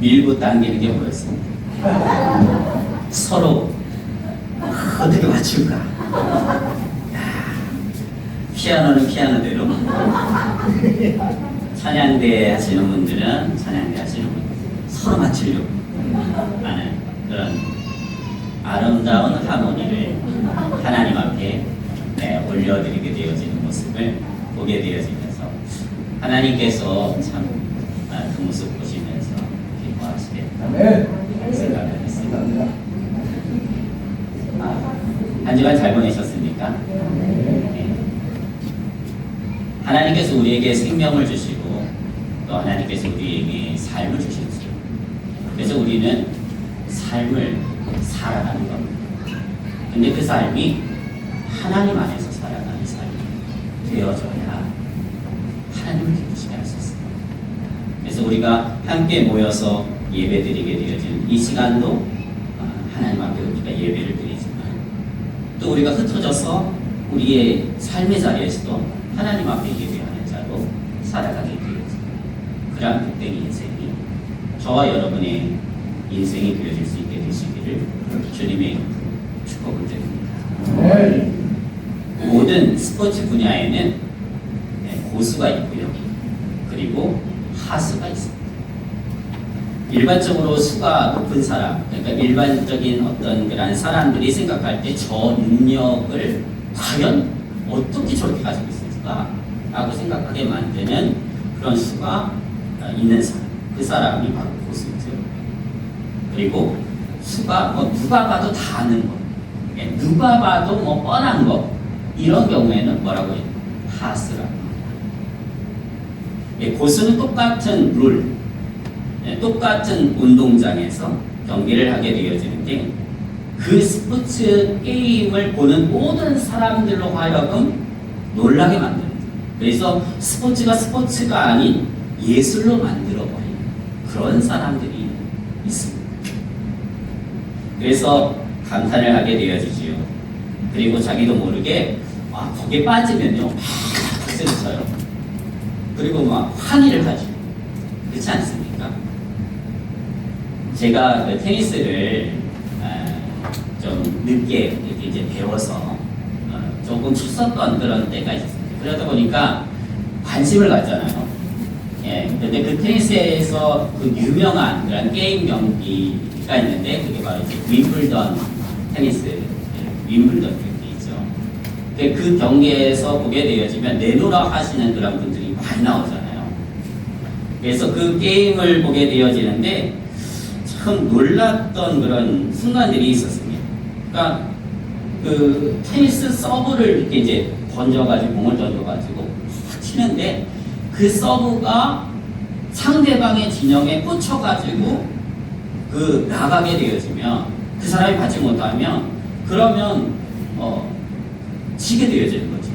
밀고 당기는 게 뭐였어? 서로 어떻게 맞출까? 피아노는 피아노대로, 찬양대 하시는 분들은 찬양대 하시는 분들 서로 맞추려고 하는 그런 아름다운 하모니를 하나님 앞에 올려드리게 되어지는 모습을 보게 되어지면서 하나님께서 참 그 모습 보시면서 기뻐하시겠다 생각을 했습니다. 한 주간 잘 보내셨습니까? 네. 하나님께서 우리에게 생명을 주시고 또 하나님께서 우리에게 삶을 주셨어요. 그래서 우리는 삶을 살아가는 겁니다. 근데 그 삶이 하나님 안에서 살아가는 삶이 되어져야 하나님을 기쁘시게 할 수 있습니다. 그래서 우리가 함께 모여서 예배드리게 되어진 이 시간도 하나님 앞에 우리가 예배를 드리지만 또 우리가 흩어져서 우리의 삶의 자리에서도 하나님 앞에 예배하는 자로 살아가게 되어집니다. 그러한 복된 인생이 저와 여러분의 인생이 되어질 수 있게 되시기를 주님의 축복을 드립니다. 모든 스포츠 분야에는 고수가 있고요. 그리고 하수가 있습니다. 일반적으로 수가 높은 사람, 그러니까 일반적인 어떤 그런 사람들이 생각할 때 저 능력을 과연 어떻게 저렇게 가지고 있을까? 라고 생각하게 만드는 그런 수가 있는 사람. 그 사람이 바로 고수죠. 그리고 수가 누가 봐도 다 아는 것, 누가 봐도 뻔한 것, 이런 경우에는 뭐라고 해요? 하수라고. 고수는 똑같은 룰, 똑같은 운동장에서 경기를 하게 되어지는데 그 스포츠 게임을 보는 모든 사람들로 하여금 놀라게 만드는 거예요. 그래서 스포츠가 스포츠가 아닌 예술로 만들어버리는 그런 사람들이 있습니다. 그래서 감탄을 하게 되어지지요. 그리고 자기도 모르게 거기에 빠지면요 막 박수를 쳐요. 그리고 막 항의를 하죠. 그렇지 않습니까? 제가 그 테니스를 좀 늦게 이제 배워서 조금 쳤었던 그런 때가 있었습니다. 그러다 보니까 관심을 갖잖아요. 근데 그 테니스에서 그 유명한 그런 게임 경기가 있는데 그게 바로 이제 윈블던 테니스, 윈블던 경기죠. 그 경기에서 보게 되어지면 내노라 하시는 그런 분들이 많이 나오잖아요. 그래서 그 게임을 보게 되어지는데 참 놀랐던 그런 순간들이 있었습니다. 그러니까 그 테니스 서브를 이렇게 이제 던져가지고 공을 던져가지고 치는데 그 서브가 상대방의 진영에 꽂혀가지고 그 나가게 되어지면 그 사람이 받지 못하면 그러면 지게 되어지는 거죠.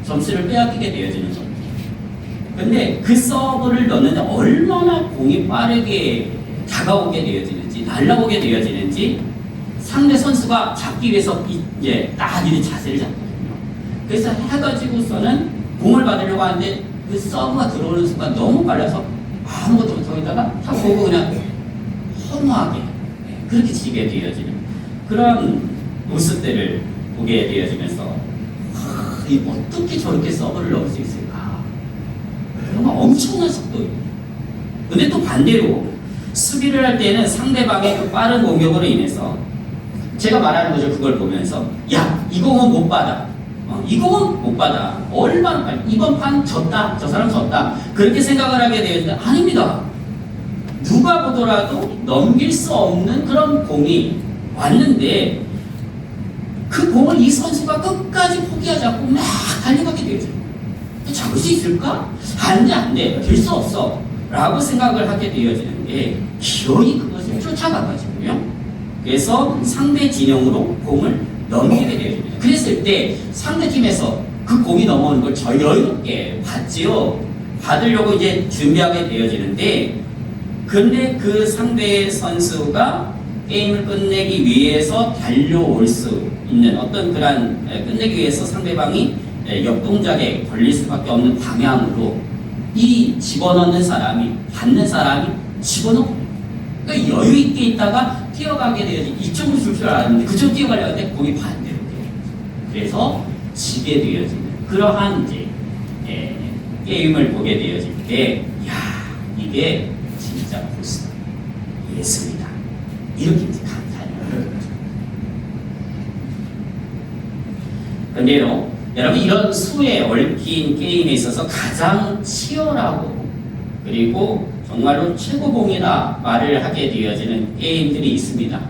점수를 빼앗기게 되어지는 거죠. 근데 그 서브를 넣는데 얼마나 공이 빠르게 다가오게 되어지는지 날아오게 되어지는지 상대 선수가 잡기 위해서 이제 딱 이런 자세를 잡거든요. 그래서 해가지고서는 공을 받으려고 하는데 그 서브가 들어오는 순간 너무 빨라서 아무것도 못하고 있다가 탁 보고 그냥 허무하게 그렇게 지게 되어지는 그런 모습들을 보게 되어지면서 어떻게 저렇게 서브를 넣을 수 있을까? 정말 엄청난 속도예요. 근데 또 반대로 수비를 할 때는 상대방의 그 빠른 공격으로 인해서 제가 말하는 거죠. 그걸 보면서 야, 이 공은 못 받아. 이 공은 못 받아. 얼마나 빨리 이번 판 졌다. 저 사람 졌다. 그렇게 생각을 하게 되는데 아닙니다. 누가 보더라도 넘길 수 없는 그런 공이 왔는데 그 공을 이 선수가 끝까지 포기하지 않고 막 달려가게 되죠. 잡을 수 있을까? 안 돼, 안 돼. 될 수 없어. 라고 생각을 하게 되어지는데 기어이 그것을 쫓아가가지고요. 그래서 상대 진영으로 공을 넘기게 되어집니다. 그랬을 때 상대팀에서 그 공이 넘어오는 걸 여유롭게 봤지요. 받으려고 이제 준비하게 되어지는데 근데 그 상대 선수가 게임을 끝내기 위해서 달려올 수 있는 어떤 그런 끝내기 위해서 상대방이 역동작에 걸릴 수밖에 없는 방향으로 이 집어넣는 사람이 받는 사람이 집어넣고 그러니까 여유 있게 있다가 뛰어가게 되어지 이쪽으로 줄 줄 알았는데 그쪽 뛰어가려고 했는데 거기 반대로 돼요. 그래서 지게 되어지는 그러한 이제 게임을 보게 되어질 때, 야 이게 진짜 보스 예술이다. 이렇게 이제 감탄을 하는 거죠. 근데요, 여러분 이런 수에 얽힌 게임에 있어서 가장 치열하고 그리고 정말로 최고봉이다 말을 하게 되어지는 게임들이 있습니다.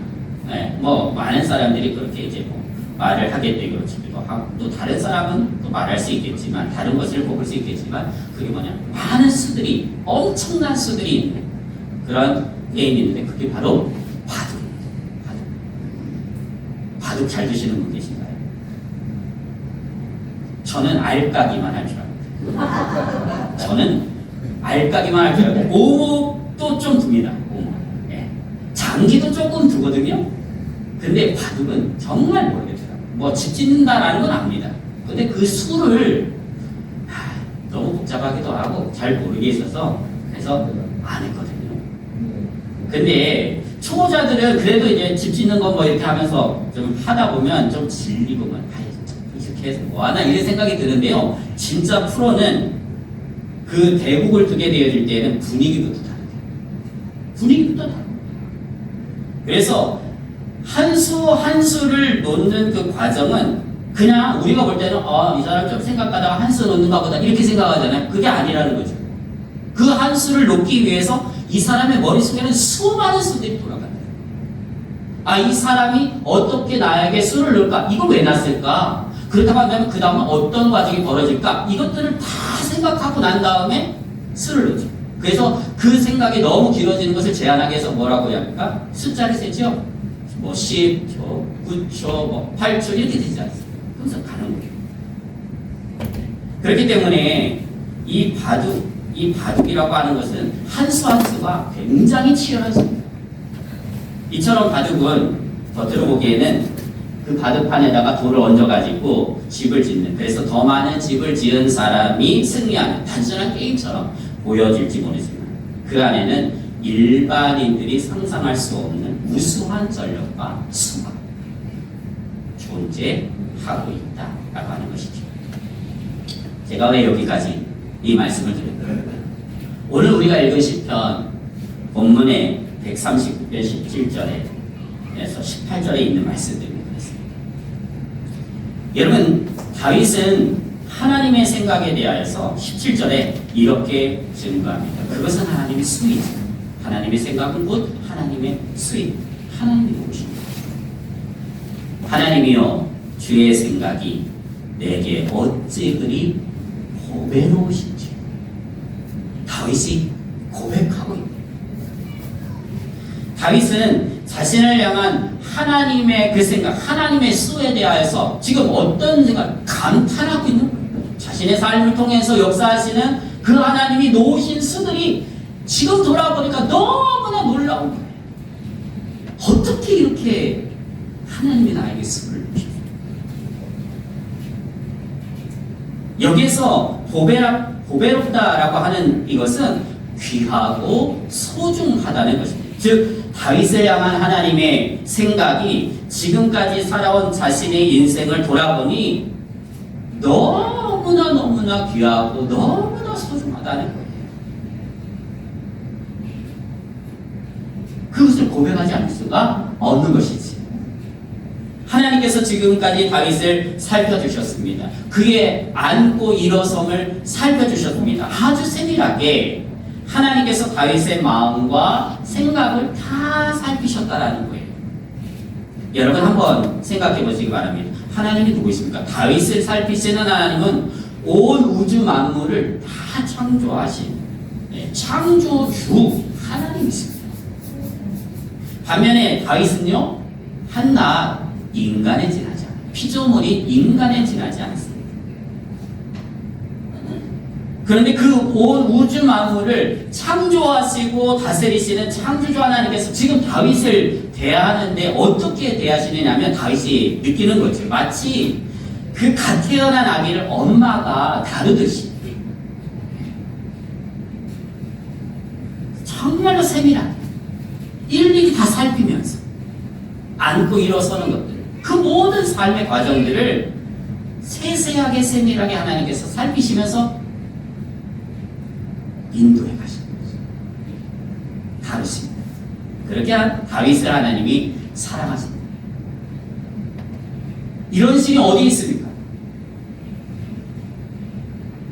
네, 뭐 많은 사람들이 그렇게 이제 뭐 말을 하게 되어지기도 하고 또 다른 사람은 또 말할 수 있겠지만 다른 것을 뽑을 수 있겠지만 그게 뭐냐 많은 수들이 엄청난 수들이 있는 그런 게임이 있는데 그게 바로 바둑입니다. 바둑 잘 두시는 분 계신가요? 저는 알까기만 할 줄 압니다. 저는 알까기만 할 줄 알고 오목도 좀 둡니다. 오목. 네. 장기도 조금 두거든요. 근데 바둑은 정말 모르겠더라고요. 뭐 집 짓는다라는 건 압니다. 근데 그 수를 너무 복잡하기도 하고 잘 모르게 있어서 그래서 안 했거든요. 근데 초보자들은 그래도 이제 집 짓는 거 뭐 이렇게 하면서 좀 하다 보면 좀 질리고만 이렇게 해서 뭐하나 이런 생각이 드는데요. 진짜 프로는 그 대국을 두게 되어질 때는 분위기부터 다르대요. 분위기부터 다르고. 그래서 한 수 한 수를 놓는 그 과정은 그냥 우리가 볼 때는 이 사람 좀 생각하다가 한 수 놓는가 보다 이렇게 생각하잖아요. 그게 아니라는 거죠. 그 한 수를 놓기 위해서 이 사람의 머릿속에는 수많은 수들이 돌아간다. 이 사람이 어떻게 나에게 수를 넣을까? 이걸 왜 놨을까? 그렇다고 한다면 그 다음은 어떤 과정이 벌어질까? 이것들을 다 생각하고 난 다음에 수를 넣죠. 그래서 그 생각이 너무 길어지는 것을 제한하기 위해서 뭐라고 해야 할까? 숫자를 세죠? 뭐 10초, 9초, 뭐 8초 이렇게 되지 않습니까? 그래서 가는 거예요. 그렇기 때문에 이 바둑이라고 하는 것은 한 수 한 수가 굉장히 치열한 수입니다. 이처럼 바둑은 겉으로 보기에는 그 바둑판에다가 돌을 얹어가지고 집을 짓는, 그래서 더 많은 집을 지은 사람이 승리하는 단순한 게임처럼 보여질지 모르지만 그 안에는 일반인들이 상상할 수 없는 우수한 전력과 수가 존재하고 있다라고 하는 것이죠. 제가 왜 여기까지 이 말씀을 드렸을까요? 오늘 우리가 읽은 시편 본문의 139편 17절에서 18절에 있는 말씀들입니다. 여러분, 다윗은 하나님의 생각에 대하여서 17절에 이렇게 증거합니다. 그것은 하나님의 수이죠. 하나님의 생각은 곧 하나님의 수입, 하나님이 무엇입니까? 하나님이여, 주의 생각이 내게 어찌 그리 고배로우신지 다윗이 고백하고 있습니다. 다윗은 자신을 향한 하나님의 그 생각, 하나님의 수에 대하여서 지금 어떤 생각, 감탄하고 있는 거예요. 자신의 삶을 통해서 역사하시는 그 하나님이 놓으신 수들이 지금 돌아보니까 너무나 놀라운 거예요. 어떻게 이렇게 하나님이 나에게 수를 주셨어요? 여기에서 보배롭다라고 하는 이것은 귀하고 소중하다는 것입니다. 즉 다윗을 향한 하나님의 생각이 지금까지 살아온 자신의 인생을 돌아보니 너무나 귀하고 너무나 소중하다는 거예요. 그것을 고백하지 않을 수가 없는 것이지. 하나님께서 지금까지 다윗을 살펴주셨습니다. 그의 앉고 일어섬을 살펴주셨습니다. 아주 세밀하게 하나님께서 다윗의 마음과 생각을 다 살피셨다라는 거예요. 여러분 한번 생각해 보시기 바랍니다. 하나님이 누구이십니까? 다윗을 살피시는 하나님은 온 우주 만물을 다 창조하신 창조주 하나님이십니다. 반면에 다윗은요, 한낱 인간에 지나지 않아요. 피조물이 인간에 지나지 않습니다. 그런데 그 온 우주 만물을 창조하시고 다스리시는 창조주 하나님께서 지금 다윗을 대하는데 어떻게 대하시느냐면 다윗이 느끼는 거죠. 마치 그 갓 태어난 아기를 엄마가 다루듯이 정말로 세밀하게 일일이 다 살피면서 안고 일어서는 것들, 그 모든 삶의 과정들을 세세하게 세밀하게 하나님께서 살피시면서 인도해 가시는 거죠. 다르십니다. 그렇게 다윗을 하나님이 사랑하십니다. 이런 신이 어디 있습니까?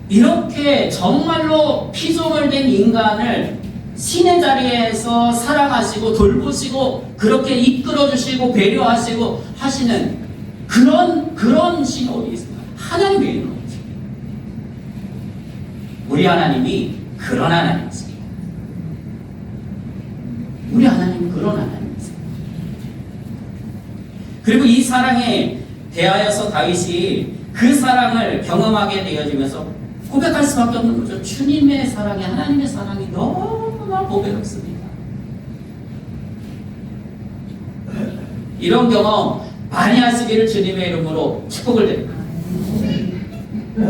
이렇게 정말로 피조물 된 인간을 신의 자리에서 사랑하시고 돌보시고 그렇게 이끌어주시고 배려하시고 하시는 그런 신이 어디 있습니까? 하나님 외에는 없죠. 우리 하나님이 그런 하나님이십니다. 우리 하나님은 그런 하나님이십니다. 그리고 이 사랑에 대하여서 다윗이 그 사랑을 경험하게 되어지면서 고백할 수밖에 없는 거죠. 주님의 사랑이, 하나님의 사랑이 너무나 보배롭습니다. 이런 경험 많이 하시기를 주님의 이름으로 축복을 드립니다.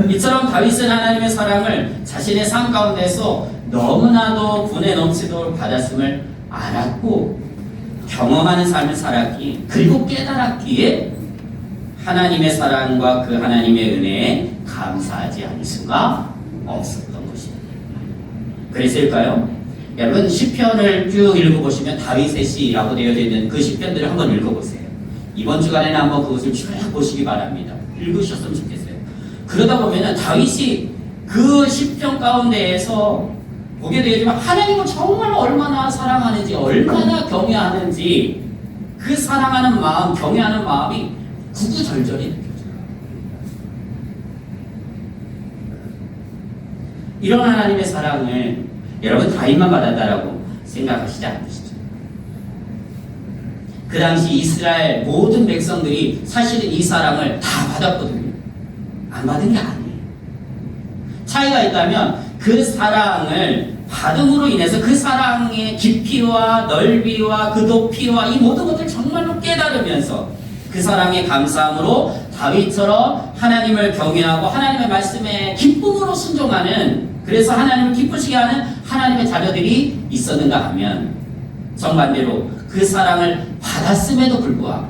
이처럼 다윗은 하나님의 사랑을 자신의 삶 가운데서 너무나도 분에 넘치도록 받았음을 알았고 경험하는 삶을 살았기, 그리고 깨달았기에 하나님의 사랑과 그 하나님의 은혜에 감사하지 않을 수가 없었던 것입니다. 그래서일까요? 여러분 시편을 쭉 읽어보시면 다윗의 시라고 되어 있는 그 시편들을 한번 읽어보세요. 이번 주간에는 한번 그것을 쭉 보시기 바랍니다. 읽으셨으면 좋겠어요. 그러다 보면은 다윗이 그 시편 가운데에서 보게 되지만 하나님을 정말 얼마나 사랑하는지, 얼마나 경외하는지, 그 사랑하는 마음, 경외하는 마음이 구구절절히 느껴져요. 이런 하나님의 사랑을 여러분 다윗만 받았다라고 생각하시지 않으시죠? 그 당시 이스라엘 모든 백성들이 사실은 이 사랑을 다 받았거든요. 안 받은 게 아니에요. 차이가 있다면 그 사랑을 받음으로 인해서 그 사랑의 깊이와 넓이와 그 높이와 이 모든 것들을 정말로 깨달으면서 그 사랑에 감사함으로 다윗처럼 하나님을 경외하고 하나님의 말씀에 기쁨으로 순종하는, 그래서 하나님을 기쁘시게 하는 하나님의 자녀들이 있었는가 하면 정반대로 그 사랑을 받았음에도 불구하고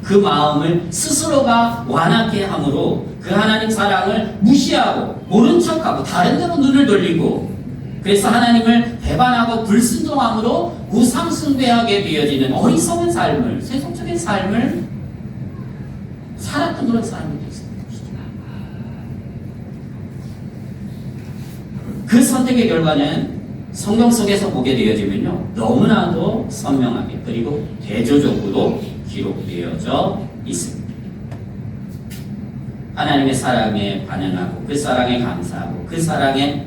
그 마음을 스스로가 완악해 함으로 그 하나님 사랑을 무시하고 모른 척하고 다른 데로 눈을 돌리고 그래서 하나님을 배반하고 불순종함으로 우상 숭배하게 되어지는 어리석은 삶을, 세속적인 삶을 살았던 그런 사람이 되었습니다. 그 선택의 결과는 성경 속에서 보게 되어지면요 너무나도 선명하게 그리고 대조적으로 기록되어져 있습니다. 하나님의 사랑에 반응하고 그 사랑에 감사하고 그 사랑에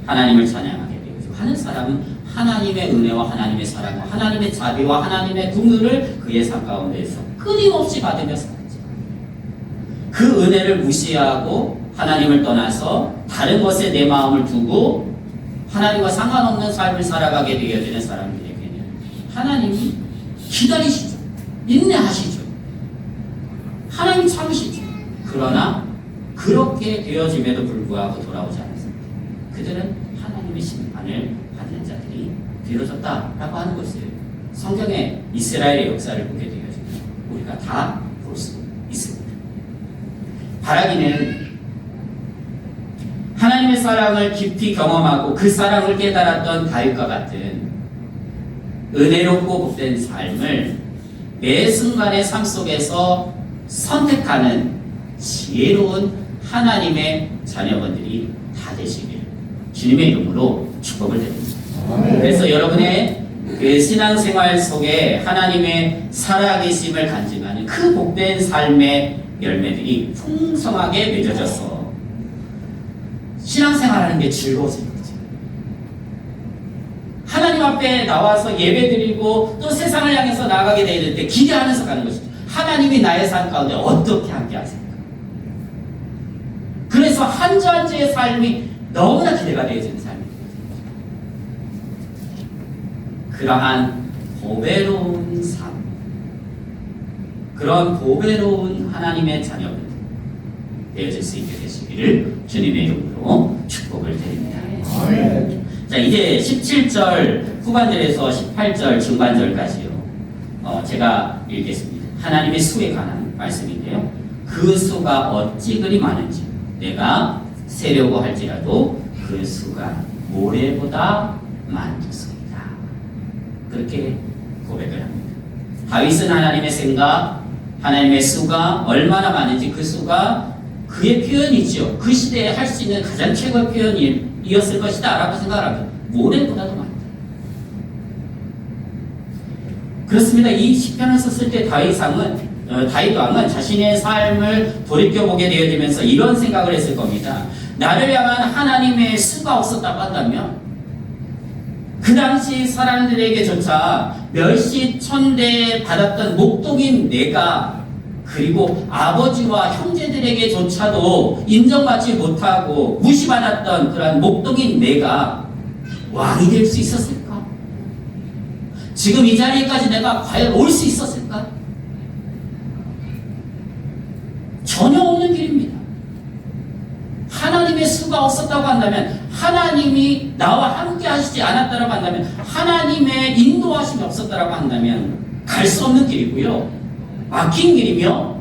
하나님을 찬양하게 되죠. 하는 사람은 하나님의 은혜와 하나님의 사랑과 하나님의 자비와 하나님의 긍휼을 그의 삶 가운데에서 끊임없이 받으며 살았죠. 그 은혜를 무시하고 하나님을 떠나서 다른 것에 내 마음을 두고 하나님과 상관없는 삶을 살아가게 되어지는 사람들에게는 하나님이 기다리시죠. 인내하시죠. 하나님 참으시죠. 그러나 그렇게 되어짐에도 불구하고 돌아오지 않았습니다. 그들은 하나님의 심판을 받는 자들이 되어졌다라고 하는 것을 성경의 이스라엘의 역사를 보게 되어집니다. 우리가 다 볼 수 있습니다. 바라기는 하나님의 사랑을 깊이 경험하고 그 사랑을 깨달았던 다윗과 같은 은혜롭고 복된 삶을 매 순간의 삶 속에서 선택하는 지혜로운 하나님의 자녀분들이 다 되시길 주님의 이름으로 축복을 드립니다. 그래서 여러분의 그 신앙생활 속에 하나님의 살아계심을 간증하는 그 복된 삶의 열매들이 풍성하게 맺어져서 신앙생활하는 게 즐거워지는 거죠. 하나님 앞에 나와서 예배드리고 또 세상을 향해서 나아가게 되는데 기대하면서 가는 것이죠. 하나님이 나의 삶 가운데 어떻게 함께 하십니까? 그래서 한 주 한 주의 삶이 너무나 기대가 되어지는 삶입니다. 그러한 보배로운 삶, 그런 보배로운 하나님의 자녀들 되어질 수 있게 되시기를 주님의 이름으로 축복을 드립니다. 자, 이제 17절 후반절에서 18절 중반절까지요. 제가 읽겠습니다. 하나님의 수에 관한 말씀인데요. 그 수가 어찌 그리 많은지 내가 세려고 할지라도 그 수가 모래보다 많습니다. 그렇게 고백을 합니다. 다윗은 하나님의 생각, 하나님의 수가 얼마나 많은지 그 수가 그의 표현이죠. 그 시대에 할 수 있는 가장 최고의 표현이었을 것이다 라고 생각을 합니다. 모래보다도 많다. 그렇습니다. 이 시편을 썼을 때 다윗 왕은 자신의 삶을 돌이켜보게 되면서 이런 생각을 했을 겁니다. 나를 향한 하나님의 수가 없었다고 한다면 그 당시 사람들에게조차 멸시천대 받았던 목동인 내가, 그리고 아버지와 형제들에게조차도 인정받지 못하고 무시받았던 그러한 목동인 내가 왕이 될 수 있었을까? 지금 이 자리까지 내가 과연 올 수 있었을까? 전혀 없는 길입니다. 하나님의 수가 없었다고 한다면, 하나님이 나와 함께 하시지 않았다고 한다면, 하나님의 인도하심이 없었다고 한다면 갈 수 없는 길이고요. 막힌 길이며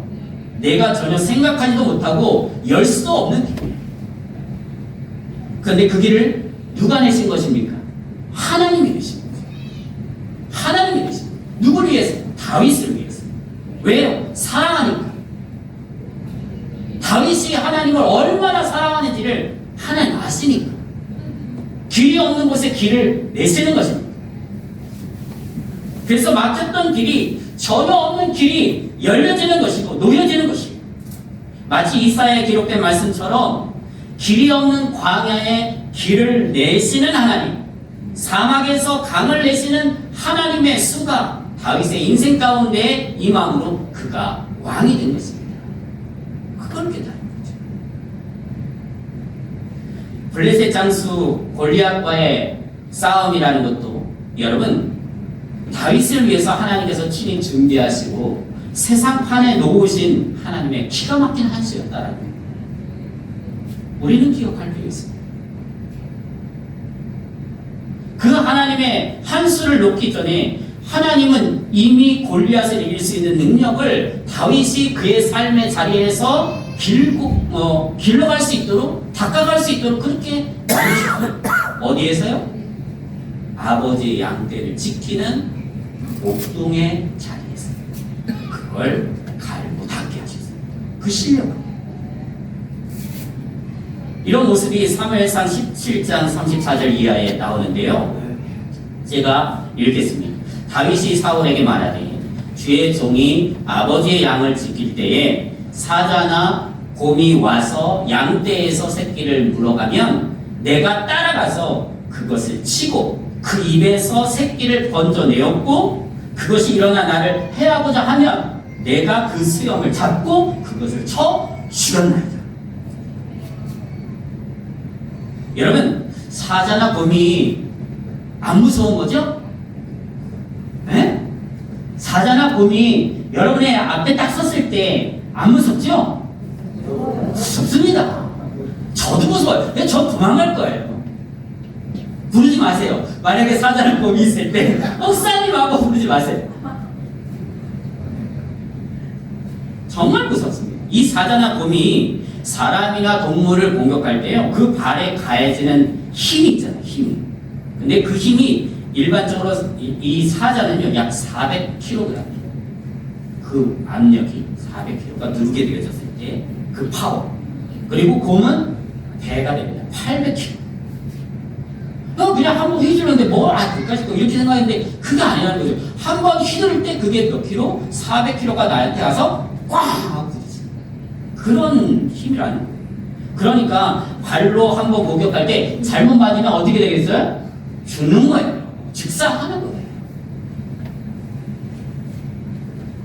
내가 전혀 생각하지도 못하고 열 수도 없는 길이에요. 그런데 그 길을 누가 내신 것입니까? 하나님이 내신 거죠. 하나님이 내신 거예요. 누구를 위해서? 다윗을 위해서. 왜요? 사랑하니까. 다윗이 하나님을 얼마나 사랑하는지를 하나님 아시니까. 길이 없는 곳에 길을 내시는 것입니다. 그래서 막혔던 길이, 전혀 없는 길이 열려지는 것이고 놓여지는 것이고, 마치 이사야에 기록된 말씀처럼 길이 없는 광야에 길을 내시는 하나님, 사막에서 강을 내시는 하나님의 수가 다윗의 인생 가운데 임함으로 그가 왕이 된 것입니다. 그걸 깨달은 거죠. 블레셋 장수 골리앗과의 싸움이라는 것도 여러분, 다윗을 위해서 하나님께서 친히 준비하시고 세상판에 놓으신 하나님의 기가 막힌 한 수였다라는 거예요. 우리는 기억할 필요 있습니다. 그 하나님의 한 수를 놓기 전에 하나님은 이미 골리앗을 이길 수 있는 능력을 다윗이 그의 삶의 자리에서 길러갈 수 있도록, 닦아갈 수 있도록 그렇게 만드셨어요. 어디에서요? 아버지의 양떼를 지키는 목동의 자리에서 그걸 갈고 닦게 하셨어요. 그 실력을. 이런 모습이 사무엘상 17장 34절 이하에 나오는데요. 제가 읽겠습니다. 다윗이 사울에게 말하되 주의 종이 아버지의 양을 지킬 때에 사자나 곰이 와서 양떼에서 새끼를 물어가면 내가 따라가서 그것을 치고 그 입에서 새끼를 건져내었고 그것이 일어나 나를 해하고자 하면 내가 그 수염을 잡고 그것을 쳐 죽였나이다. 여러분, 사자나 곰이 안 무서운 거죠? 네? 사자나 곰이 여러분의 앞에 딱 섰을 때 안 무섭죠? 무섭습니다. 저도 무서워요. 저 도망갈 거예요. 부르지 마세요. 만약에 사자나 곰이 있을 때 목사님하고 부르지 마세요. 정말 무섭습니다. 이 사자나 곰이 사람이나 동물을 공격할 때요, 그 발에 가해지는 힘이 있잖아요. 힘이. 근데 그 힘이 일반적으로 이 사자는요 약 400kg, 그 압력이 400kg가 누르게 되어졌을 때 그 파워, 그리고 곰은 배가 됩니다. 800kg. 그냥 한 번 휘두르는데 그까짓 거 이렇게 생각했는데 그게 아니라는 거죠. 한 번 휘두를 때 그게 몇 킬로? 400kg가 나한테 가서 꽝 하고 부딪히는 그런 힘이라는 거예요. 그러니까 발로 한 번 공격할 때 잘못 맞으면 어떻게 되겠어요? 죽는 거예요. 즉사하는 거예요.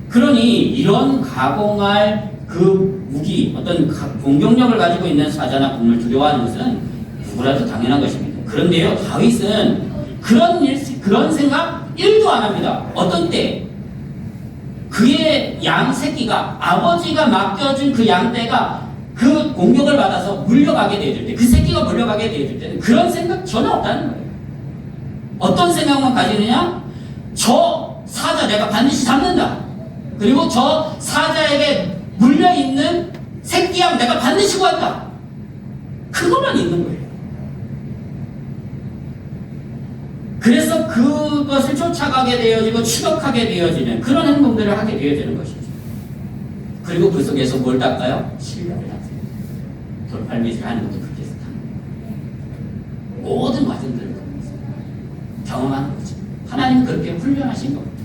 그러니 이런 가공할 그 무기, 어떤 공격력을 가지고 있는 사자나 곰을 두려워하는 것은 누구라도 당연한 것입니다. 그런데요, 다윗은 그런 생각 1도 안 합니다. 어떤 때 그의 양 새끼가, 아버지가 맡겨준 그 양떼가 그 공격을 받아서 물려가게 되어질 때, 그 새끼가 물려가게 되어질 때는 그런 생각 전혀 없다는 거예요. 어떤 생각만 가지느냐? 저 사자 내가 반드시 잡는다. 그리고 저 사자에게 물려있는 새끼양 내가 반드시 구한다. 그것만 있는 거예요. 그래서 그것을 쫓아가게 되어지고 추격하게 되어지는 그런 행동들을 하게 되어지는 것이죠. 그리고 그 속에서 뭘 닦아요? 신뢰를 닦아요. 돌팔매질 하는 것도 그렇게 해서 닦는 거예요. 모든 과정들을 통해서 경험하는 거죠. 하나님은 그렇게 훈련하신 겁니다.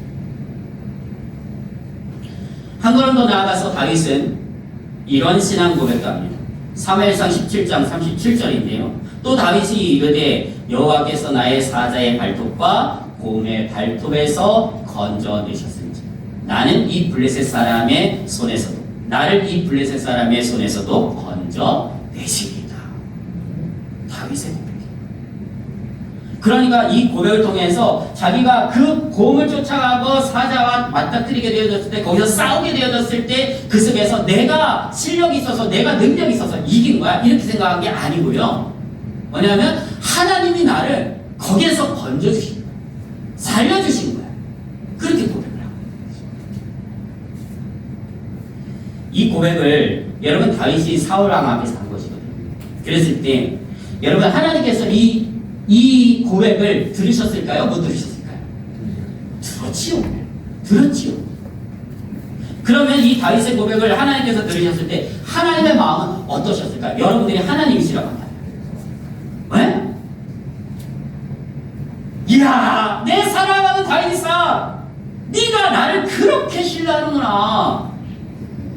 한 걸음 더 나아가서 다윗은 이런 신앙 고백도 합니다. 사무엘상 17장 37절인데요. 또 다윗이 이르되 여호와께서 나의 사자의 발톱과 곰의 발톱에서 건져내셨은지 나는 이 블레셋 사람의 손에서도 나를 이 블레셋 사람의 손에서도 건져내시리이다. 다윗의 고백. 그러니까 이 고백을 통해서 자기가 그 곰을 쫓아가고 사자와 맞닥뜨리게 되어졌을 때 거기서 싸우게 되어졌을 때 그 속에서 내가 실력이 있어서 내가 능력이 있어서 이긴 거야 이렇게 생각한 게 아니고요. 뭐냐면 하나님이 나를 거기에서 건져주신 거야. 살려주신 거야. 그렇게 고백을 하고 이 고백을 여러분 다윗이 사울 왕 앞에서 한 것이거든요. 그랬을 때 여러분 하나님께서 이 고백을 들으셨을까요? 못 들으셨을까요? 들었지요. 들었지요. 그러면 이 다윗의 고백을 하나님께서 들으셨을 때 하나님의 마음은 어떠셨을까요? 여러분들이 하나님이시라고 한다. 왜? 이야, 내 사랑하는 다윗아, 네가 나를 그렇게 신뢰하는구나.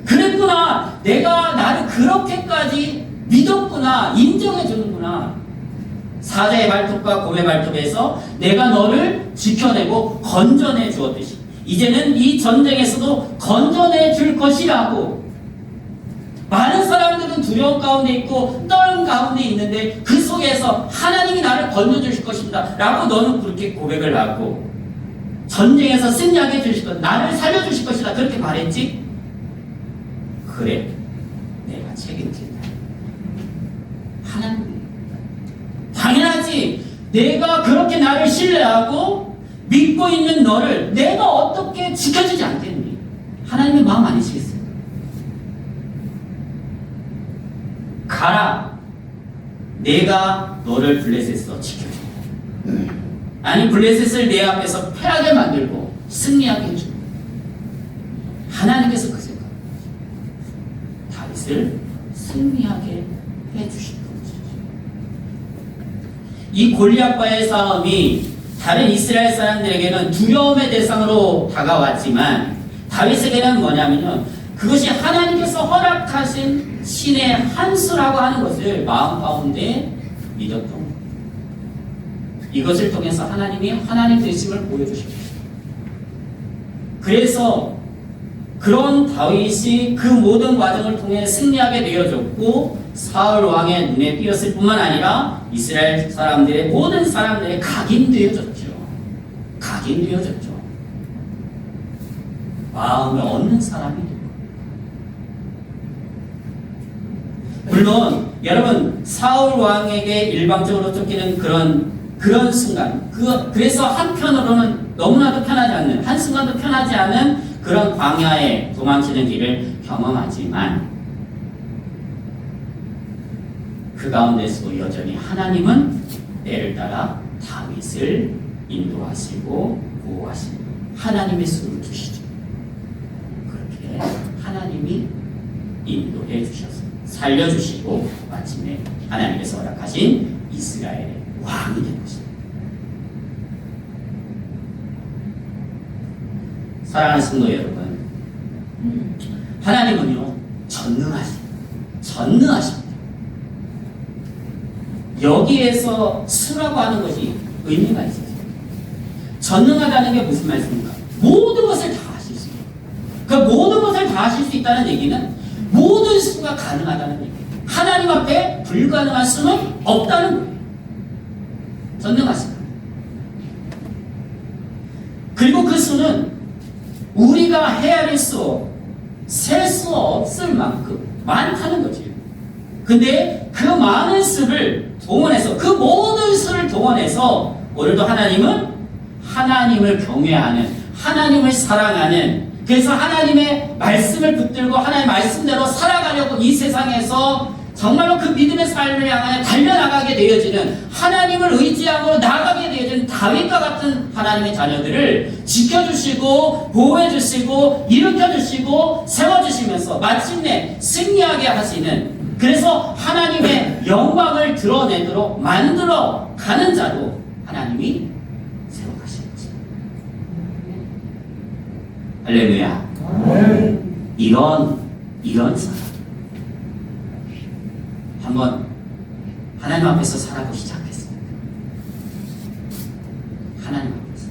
그랬구나. 내가 나를 그렇게까지 믿었구나. 인정해 주는구나. 사자의 발톱과 곰의 발톱에서 내가 너를 지켜내고 건져내 주었듯이 이제는 이 전쟁에서도 건져내 줄 것이라고. 많은 사람들은 두려움 가운데 있고 떨림 가운데 있는데 그 속에서 하나님이 나를 건져주실 것입니다 라고 너는 그렇게 고백을 하고 전쟁에서 승리하게 해주실 것, 나를 살려주실 것이다 그렇게 말했지? 그래, 내가 책임진다. 하나님 당연하지. 내가 그렇게 나를 신뢰하고 믿고 있는 너를 내가 어떻게 지켜주지 않겠니? 하나님의 마음 아니시겠어요? 가라. 내가 너를 블레셋에서 지켜줘. 아니 블레셋을 내 앞에서 패하게 만들고 승리하게 해줘. 하나님께서 그 생각. 다윗을 승리하게 해주실 분이죠. 이 골리앗과의 싸움이 다른 이스라엘 사람들에게는 두려움의 대상으로 다가왔지만 다윗에게는 뭐냐면요, 그것이 하나님께서 허락하신 신의 한 수라고 하는 것을 마음 가운데 믿었던 것. 이것을 통해서 하나님이 하나님 되심을 보여주십니다. 그래서 그런 다윗이 그 모든 과정을 통해 승리하게 되어졌고 사울 왕의 눈에 띄었을 뿐만 아니라 이스라엘 사람들의 모든 사람들의 각인되어졌죠. 각인되어졌죠. 마음을 얻는 사람이 되고. 물론 여러분 사울 왕에게 일방적으로 쫓기는 그런 순간, 그래서 한편으로는 너무나도 편하지 않는, 한순간도 편하지 않은 그런 광야에 도망치는 길을 경험하지만 그 가운데서도 여전히 하나님은 때를 따라 다윗을 인도하시고 보호하시고 하나님의 수를 두시죠. 그렇게 하나님이 인도해 주셔서 살려주시고 마침내 하나님께서 허락하신 이스라엘의 왕이 된 것입니다. 사랑하는 성도 여러분, 하나님은요 전능하십니다. 여기에서 수라고 하는 것이 의미가 있어요. 전능하다는 게 무슨 말씀입니까? 모든 것을 다 하실 수 있어요. 그 모든 것을 다 하실 수 있다는 얘기는 모든 수가 가능하다는 얘기예요. 하나님 앞에 불가능한 수는 없다는 거예요. 전능하십니다. 그리고 그 수는 우리가 헤아릴 수, 셀 수 없을 만큼 많다는 거지. 근데 그 많은 수를 동원해서, 그 모든 수를 동원해서 오늘도 하나님은 하나님을 경외하는, 하나님을 사랑하는, 그래서 하나님의 말씀을 붙들고 하나님의 말씀대로 살아가려고 이 세상에서 정말로 그 믿음의 삶을 향하여 달려나가게 되어지는, 하나님을 의지하고 나아가게 되어지는 다윗과 같은 하나님의 자녀들을 지켜주시고 보호해주시고 일으켜주시고 세워주시면서 마침내 승리하게 하시는, 그래서 하나님의 영광을 드러내도록 만들어 가는 자로 하나님이 세워가시겠지. 할렐루야. 이런 사람 한번 하나님 앞에서 살아보시지 않겠습니까? 하나님 앞에서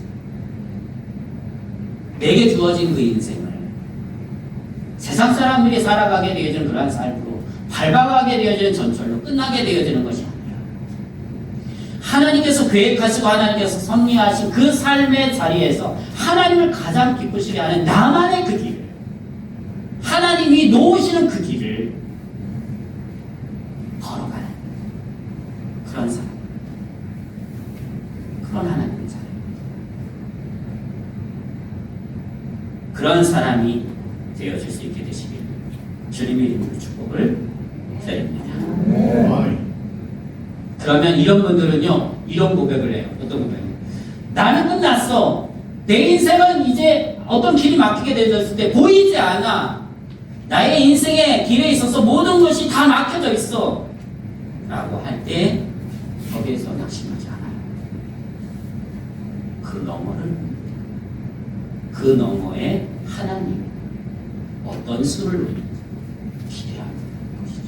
내게 주어진 그 인생을 세상 사람들이 살아가게 되어지는 그러한 삶으로 밟아가게 되어지는 전철로 끝나게 되어지는 것이 아니라 하나님께서 계획하시고 하나님께서 섭리하신 그 삶의 자리에서 하나님을 가장 기쁘시게 하는 나만의 그 길을, 하나님이 놓으시는 그 길을 걸어가는 그런 사람, 그런 하나님의 자녀, 그런 사람이 되어질 수 있게 되시길 주님의 이름으로 축복을 드립니다. 그러면 이런 분들은요, 이런 고백을 해요. 어떤 고백이요? 나는 끝났어. 내 인생은 이제 어떤 길이 막히게 되었을 때 보이지 않아. 나의 인생의 길에 있어서 모든 것이 다 막혀져 있어 라고 할 때 거기에서 낙심하지 않아요. 그 너머에 하나님 어떤 수를 노리는지 기대하는 것이죠.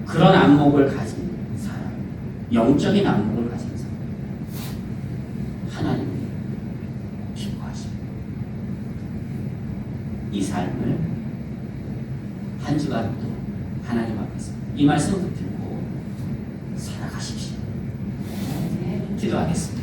그런 안목을 가진 사람, 영적인 안목을 가진 사람, 하나님이 기뻐하십니다. 이 삶을 한 주간도 하나님 앞에서 이 말씀을 붙들고 살아가십시오. 기도하겠습니다.